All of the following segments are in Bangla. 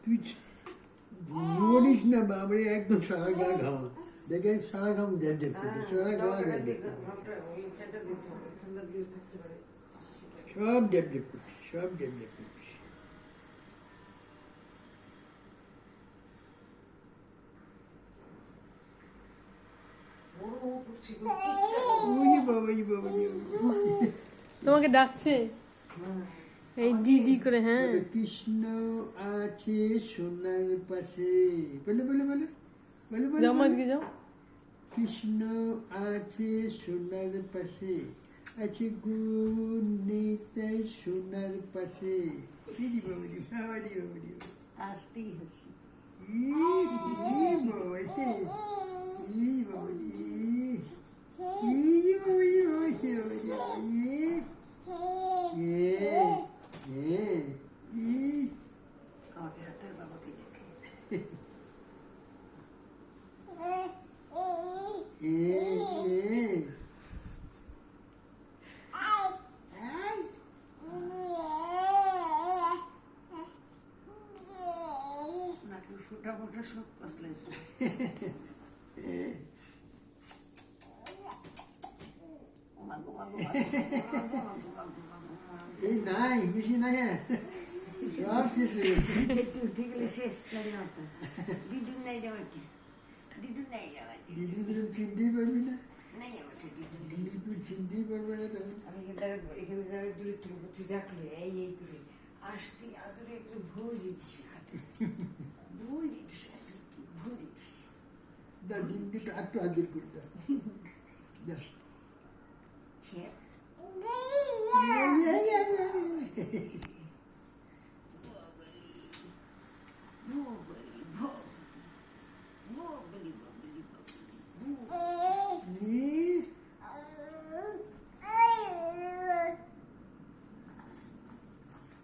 তুই বলিস না বাবরে, একদম সারা গা ঘামা। দেখে সারা ঘাম জ্যাপ জ্যাপ করছে, সারা গা জ্যাপ জ্যাপ করছে, সব জ্যাপ জ্যাপ করছে, সব জ্যাপ জ্যাপ করছে। তোমাকে ডাকছে এই ডিডি করে। হ্যাঁ, কৃষ্ণ আছে সোনার পাশে, বলে বলে বলে বলে বলে যাও দিকে যাও। কৃষ্ণ আছে সোনার পাশে, আছে গুণ নেই তাই সোনার পাশে। দিদি বাবুজি, বাবাজি বাবুজি, আসতেই হাসি। বাবাতে বাবুজি, বাবুজি বাবুজি বাবুজি। আমাকে হাতের বাবাকে দেখে নাকি ফোটা ফোটা সব কষলে এই নাই বেশি নাই, সব শেষ হয়ে গেছে। উঠে গেলে শেষ করে মতো দিদুর নাই যাওয়ার কি, দিদুর নাই যাওয়ার কি, দিদি চিনতেই পারবি না, নাই যাওয়ার কি দিদুর। দিদি চিনতেই পারবে না তখন। আমি এখানে যারা দূরে থেকে বলছি রাখলে এই করে আসতে আদরে একটু ভুল দিচ্ছি হাতে, ভুল দিচ্ছি ভুল দিচ্ছি। দিনটা একটু আদর করতাম।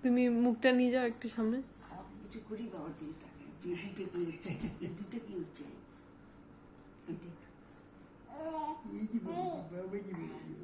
তুমি মুখটা নিয়ে যাও একটু সামনে। কিছু করি বাবার দিকে তাকে দুটো কি উঠছে, দুটো কি উঠছে এই যে বাবাজি বাবাজি।